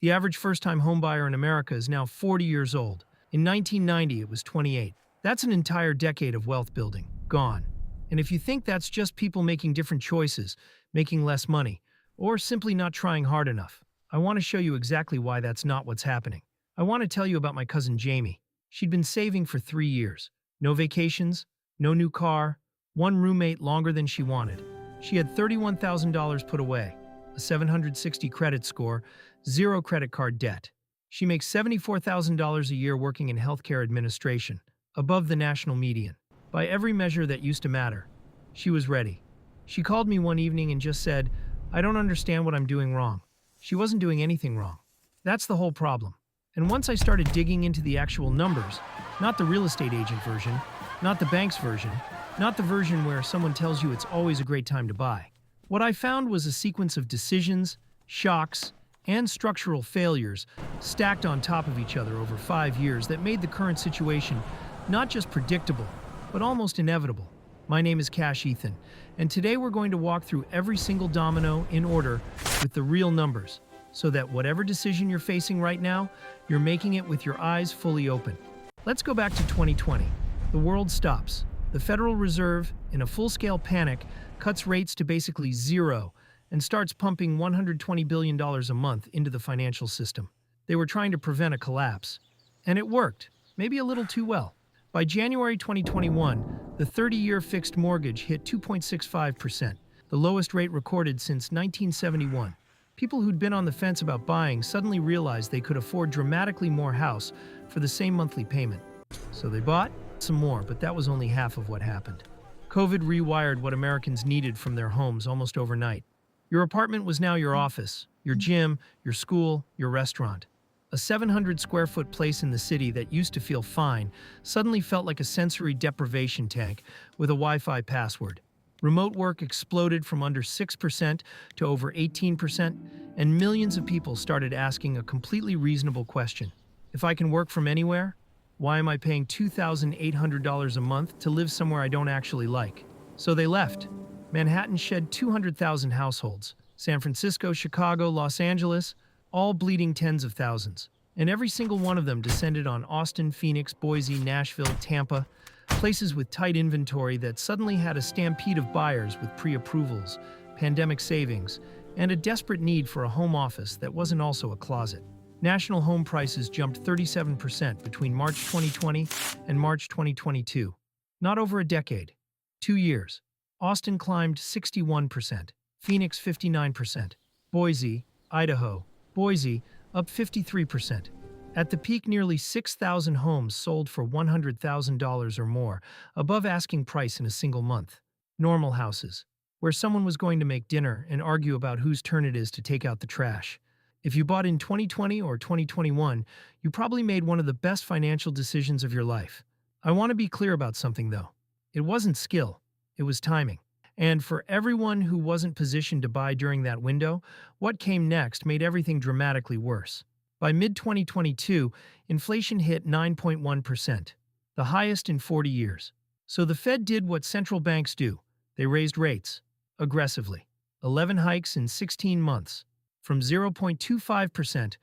The average first-time homebuyer in America is now 40 years old. In 1990, it was 28. That's an entire decade of wealth building, gone. And if you think that's just people making different choices, making less money, or simply not trying hard enough, I want to show you exactly why that's not what's happening. I want to tell you about my cousin Jamie. She'd been saving for 3 years. No vacations, no new car, one roommate longer than she wanted. She had $31,000 put away, a 760 credit score, 0 credit card debt. She makes $74,000 a year working in healthcare administration, above the national median. By every measure that used to matter, she was ready. She called me one evening and just said, "I don't understand what I'm doing wrong." She wasn't doing anything wrong. That's the whole problem. And once I started digging into the actual numbers, not the real estate agent version, not the bank's version, not the version where someone tells you it's always a great time to buy, what I found was a sequence of decisions, shocks, and structural failures stacked on top of each other over 5 years that made the current situation not just predictable, but almost inevitable. My name is Cash Ethan, and today we're going to walk through every single domino in order with the real numbers, so that whatever decision you're facing right now, you're making it with your eyes fully open. Let's go back to 2020. The world stops. The Federal Reserve, in a full-scale panic, cuts rates to basically zero and starts pumping $120 billion a month into the financial system. They were trying to prevent a collapse. And it worked, maybe a little too well. By January 2021, the 30-year fixed mortgage hit 2.65%, the lowest rate recorded since 1971. People who'd been on the fence about buying suddenly realized they could afford dramatically more house for the same monthly payment. So they bought some more, but that was only half of what happened. COVID rewired what Americans needed from their homes almost overnight. Your apartment was now your office, your gym, your school, your restaurant. A 700-square-foot place in the city that used to feel fine suddenly felt like a sensory deprivation tank with a Wi-Fi password. Remote work exploded from under 6% to over 18%, and millions of people started asking a completely reasonable question. If I can work from anywhere, why am I paying $2,800 a month to live somewhere I don't actually like? So they left. Manhattan shed 200,000 households. San Francisco, Chicago, Los Angeles, all bleeding tens of thousands. And every single one of them descended on Austin, Phoenix, Boise, Nashville, Tampa, places with tight inventory that suddenly had a stampede of buyers with pre-approvals, pandemic savings, and a desperate need for a home office that wasn't also a closet. National home prices jumped 37% between March 2020 and March 2022. Not over a decade. 2 years. Austin climbed 61%, Phoenix 59%, Boise, Idaho, Boise up 53%. At the peak, nearly 6,000 homes sold for $100,000 or more, above asking price in a single month. Normal houses, where someone was going to make dinner and argue about whose turn it is to take out the trash. If you bought in 2020 or 2021, you probably made one of the best financial decisions of your life. I want to be clear about something, though. It wasn't skill, it was timing. And for everyone who wasn't positioned to buy during that window, what came next made everything dramatically worse. By mid-2022, inflation hit 9.1%, the highest in 40 years. So the Fed did what central banks do. They raised rates, aggressively. 11 hikes in 16 months, from 0.25%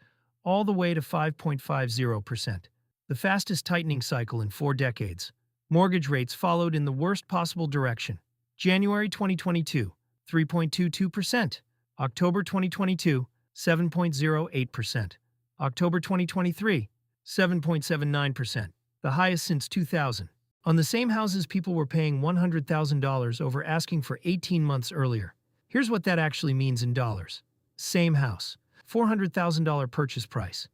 all the way to 5.50%, the fastest tightening cycle in 4 decades. Mortgage rates followed in the worst possible direction. January 2022, 3.22%. October 2022, 7.08%. October 2023, 7.79%, the highest since 2000. On the same houses people were paying $100,000 over asking for 18 months earlier. Here's what that actually means in dollars. Same house, $400,000 purchase price,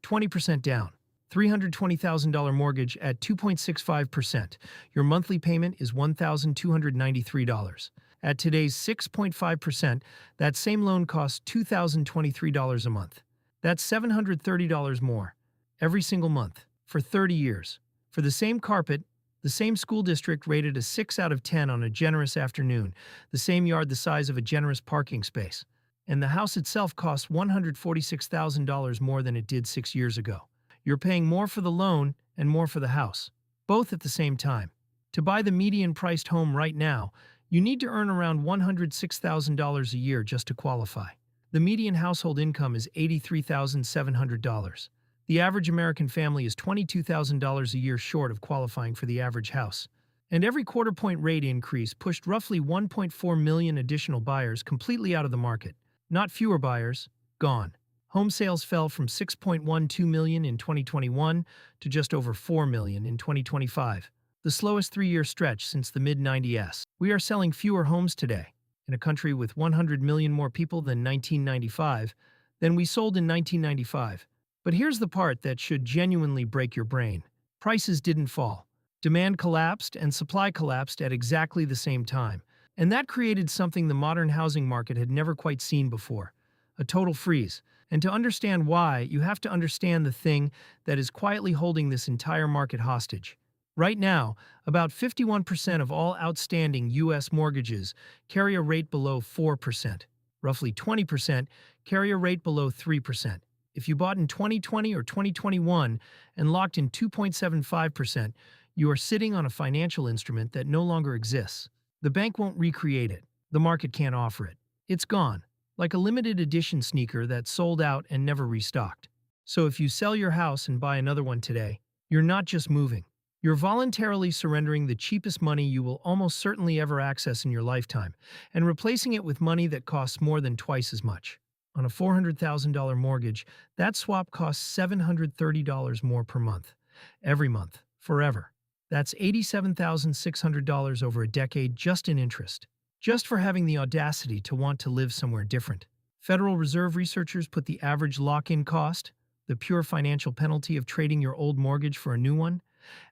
20% down, $320,000 mortgage at 2.65%. Your monthly payment is $1,293. At today's 6.5%, that same loan costs $2,023 a month. That's $730 more every single month for 30 years. For the same carpet, the same school district rated a 6 out of 10 on a generous afternoon, the same yard the size of a generous parking space. And the house itself costs $146,000 more than it did 6 years ago. You're paying more for the loan and more for the house, both at the same time. To buy the median-priced home right now, you need to earn around $106,000 a year just to qualify. The median household income is $83,700. The average American family is $22,000 a year short of qualifying for the average house. And every quarter-point rate increase pushed roughly 1.4 million additional buyers completely out of the market. Not fewer buyers, gone. Home sales fell from 6.12 million in 2021 to just over 4 million in 2025, the slowest three-year stretch since the mid-90s. We are selling fewer homes today, in a country with 100 million more people than 1995, than we sold in 1995. But here's the part that should genuinely break your brain. Prices didn't fall. Demand collapsed and supply collapsed at exactly the same time. And that created something the modern housing market had never quite seen before. A total freeze. And to understand why, you have to understand the thing that is quietly holding this entire market hostage. Right now, about 51% of all outstanding U.S. mortgages carry a rate below 4%. Roughly 20% carry a rate below 3%. If you bought in 2020 or 2021 and locked in 2.75%, you are sitting on a financial instrument that no longer exists. The bank won't recreate it. The market can't offer it. It's gone, like a limited edition sneaker that sold out and never restocked. So if you sell your house and buy another one today, you're not just moving. You're voluntarily surrendering the cheapest money you will almost certainly ever access in your lifetime and replacing it with money that costs more than twice as much. On a $400,000 mortgage, that swap costs $730 more per month. Every month. Forever. That's $87,600 over a decade just in interest. Just for having the audacity to want to live somewhere different. Federal Reserve researchers put the average lock-in cost, the pure financial penalty of trading your old mortgage for a new one,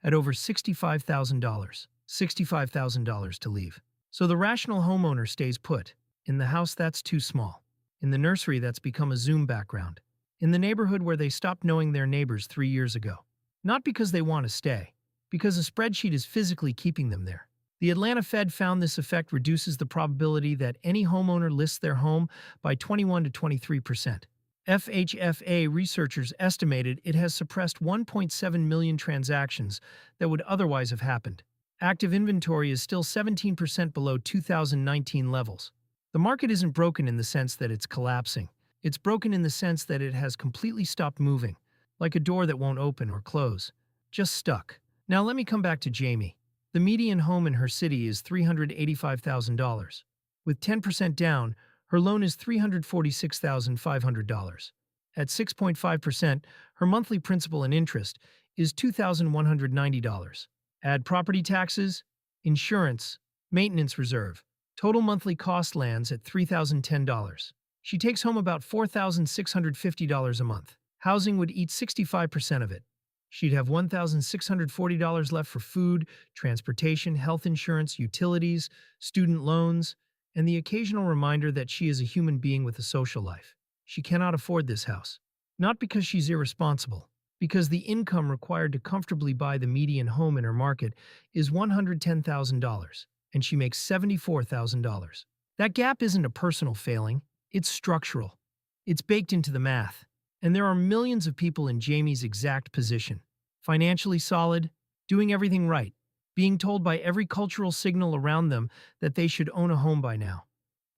at over $65,000. $65,000 to leave. So the rational homeowner stays put. In the house that's too small. In the nursery that's become a Zoom background. In the neighborhood where they stopped knowing their neighbors 3 years ago. Not because they want to stay. Because a spreadsheet is physically keeping them there. The Atlanta Fed found this effect reduces the probability that any homeowner lists their home by 21 to 23%. FHFA researchers estimated it has suppressed 1.7 million transactions that would otherwise have happened. Active inventory is still 17% below 2019 levels. The market isn't broken in the sense that it's collapsing. It's broken in the sense that it has completely stopped moving, like a door that won't open or close. Just stuck. Now let me come back to Jamie. The median home in her city is $385,000. With 10% down, her loan is $346,500. At 6.5%, her monthly principal and interest is $2,190. Add property taxes, insurance, maintenance reserve. Total monthly cost lands at $3,010. She takes home about $4,650 a month. Housing would eat 65% of it. She'd have $1,640 left for food, transportation, health insurance, utilities, student loans, and the occasional reminder that she is a human being with a social life. She cannot afford this house. Not because she's irresponsible, because the income required to comfortably buy the median home in her market is $110,000, and she makes $74,000. That gap isn't a personal failing, it's structural. It's baked into the math. And there are millions of people in Jamie's exact position. Financially solid, doing everything right, being told by every cultural signal around them that they should own a home by now,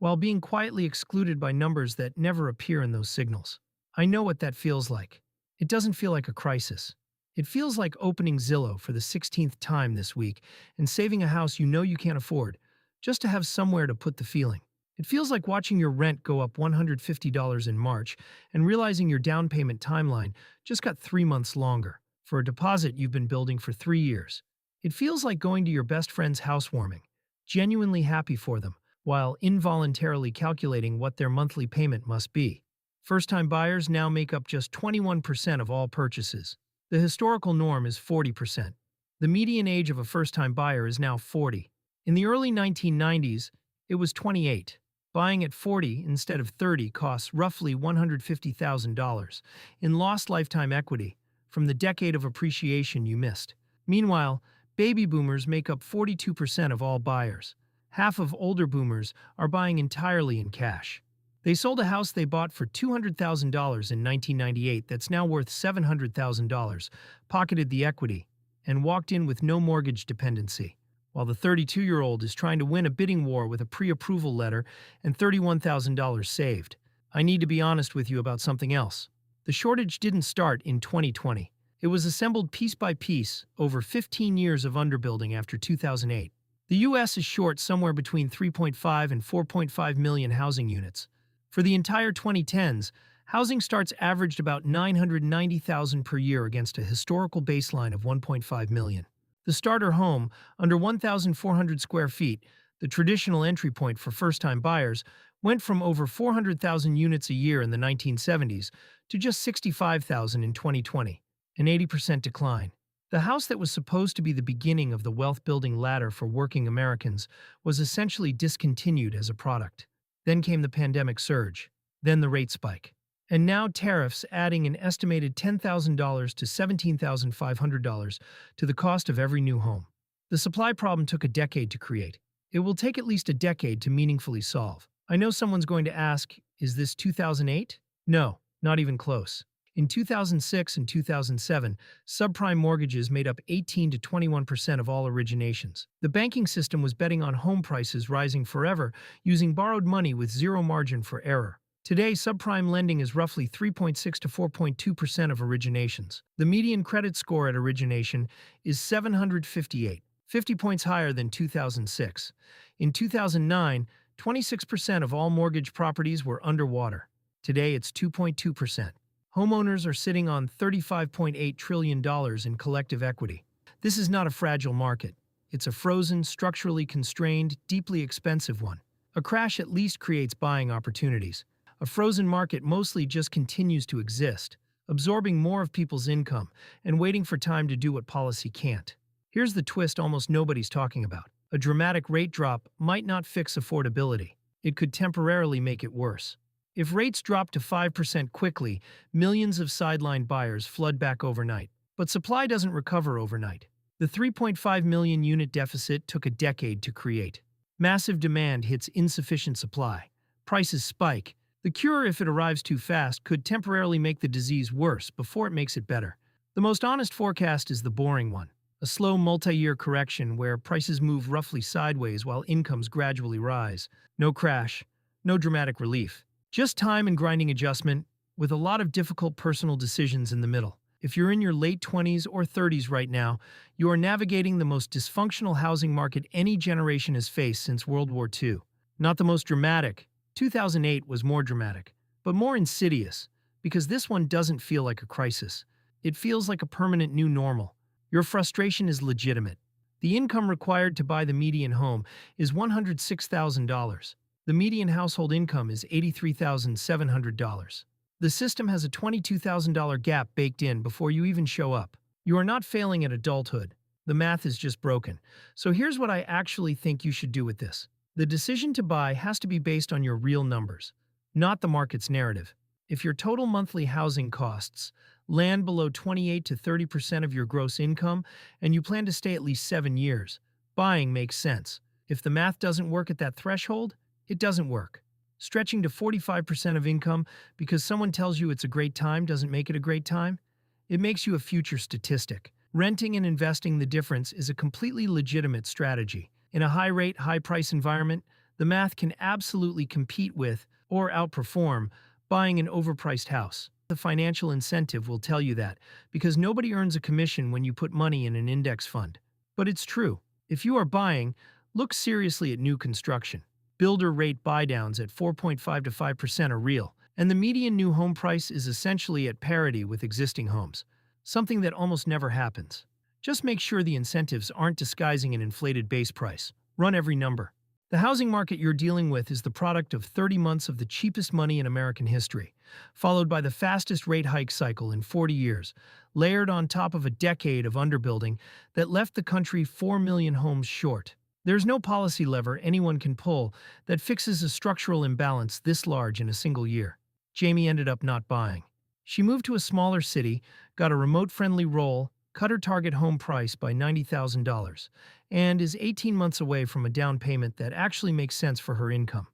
while being quietly excluded by numbers that never appear in those signals. I know what that feels like. It doesn't feel like a crisis. It feels like opening Zillow for the 16th time this week and saving a house you know you can't afford, just to have somewhere to put the feeling. It feels like watching your rent go up $150 in March and realizing your down payment timeline just got 3 months longer for a deposit you've been building for 3 years. It feels like going to your best friend's housewarming, genuinely happy for them, while involuntarily calculating what their monthly payment must be. First-time buyers now make up just 21% of all purchases. The historical norm is 40%. The median age of a first-time buyer is now 40. In the early 1990s, it was 28. Buying at 40 instead of 30 costs roughly $150,000 in lost lifetime equity from the decade of appreciation you missed. Meanwhile, baby boomers make up 42% of all buyers. Half of older boomers are buying entirely in cash. They sold a house they bought for $200,000 in 1998 that's now worth $700,000, pocketed the equity, and walked in with no mortgage dependency, while the 32-year-old is trying to win a bidding war with a pre-approval letter and $31,000 saved. I need to be honest with you about something else. The shortage didn't start in 2020. It was assembled piece by piece over 15 years of underbuilding after 2008. The U.S. is short somewhere between 3.5 and 4.5 million housing units. For the entire 2010s, housing starts averaged about 990,000 per year against a historical baseline of 1.5 million. The starter home, under 1,400 square feet, the traditional entry point for first-time buyers, went from over 400,000 units a year in the 1970s to just 65,000 in 2020, an 80% decline. The house that was supposed to be the beginning of the wealth-building ladder for working Americans was essentially discontinued as a product. Then came the pandemic surge, then the rate spike, and now tariffs adding an estimated $10,000 to $17,500 to the cost of every new home. The supply problem took a decade to create. It will take at least a decade to meaningfully solve. I know someone's going to ask, is this 2008? No, not even close. In 2006 and 2007, subprime mortgages made up 18 to 21% of all originations. The banking system was betting on home prices rising forever using borrowed money with zero margin for error. Today, subprime lending is roughly 3.6 to 4.2% of originations. The median credit score at origination is 758, 50 points higher than 2006. In 2009, 26% of all mortgage properties were underwater. Today, it's 2.2%. Homeowners are sitting on $35.8 trillion in collective equity. This is not a fragile market. It's a frozen, structurally constrained, deeply expensive one. A crash at least creates buying opportunities. A frozen market mostly just continues to exist, absorbing more of people's income and waiting for time to do what policy can't. Here's the twist almost nobody's talking about. A dramatic rate drop might not fix affordability. It could temporarily make it worse. If rates drop to 5% quickly, millions of sidelined buyers flood back overnight. But supply doesn't recover overnight. The 3.5 million unit deficit took a decade to create. Massive demand hits insufficient supply. Prices spike. The cure, if it arrives too fast, could temporarily make the disease worse before it makes it better. The most honest forecast is the boring one. A slow multi-year correction where prices move roughly sideways while incomes gradually rise. No crash, no dramatic relief. Just time and grinding adjustment, with a lot of difficult personal decisions in the middle. If you're in your late 20s or 30s right now, you are navigating the most dysfunctional housing market any generation has faced since World War II. Not the most dramatic. 2008 was more dramatic, but more insidious, because this one doesn't feel like a crisis. It feels like a permanent new normal. Your frustration is legitimate. The income required to buy the median home is $106,000. The median household income is $83,700. The system has a $22,000 gap baked in before you even show up. You are not failing at adulthood. The math is just broken. So here's what I actually think you should do with this. The decision to buy has to be based on your real numbers, not the market's narrative. If your total monthly housing costs land below 28 to 30% of your gross income and you plan to stay at least 7 years, buying makes sense. If the math doesn't work at that threshold, it doesn't work. Stretching to 45% of income because someone tells you it's a great time doesn't make it a great time. It makes you a future statistic. Renting and investing the difference is a completely legitimate strategy. In a high-rate, high-price environment, the math can absolutely compete with or outperform buying an overpriced house. The financial incentive will tell you that because nobody earns a commission when you put money in an index fund. But it's true. If you are buying, look seriously at new construction. Builder rate buydowns at 4.5 to 5% are real, and the median new home price is essentially at parity with existing homes, something that almost never happens. Just make sure the incentives aren't disguising an inflated base price. Run every number. The housing market you're dealing with is the product of 30 months of the cheapest money in American history, followed by the fastest rate hike cycle in 40 years, layered on top of a decade of underbuilding that left the country 4 million homes short. There's no policy lever anyone can pull that fixes a structural imbalance this large in a single year. Jamie ended up not buying. She moved to a smaller city, got a remote-friendly role, cut her target home price by $90,000, and is 18 months away from a down payment that actually makes sense for her income.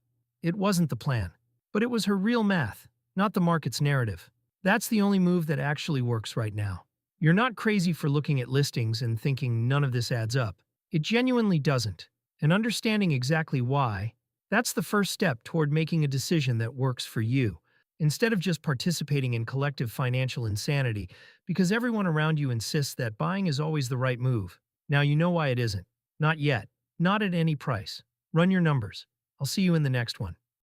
It wasn't the plan, but it was her real math, not the market's narrative. That's the only move that actually works right now. You're not crazy for looking at listings and thinking none of this adds up. It genuinely doesn't. And understanding exactly why, that's the first step toward making a decision that works for you. instead of just participating in collective financial insanity because everyone around you insists that buying is always the right move. Now you know why it isn't. Not yet. Not at any price. Run your numbers. I'll see you in the next one.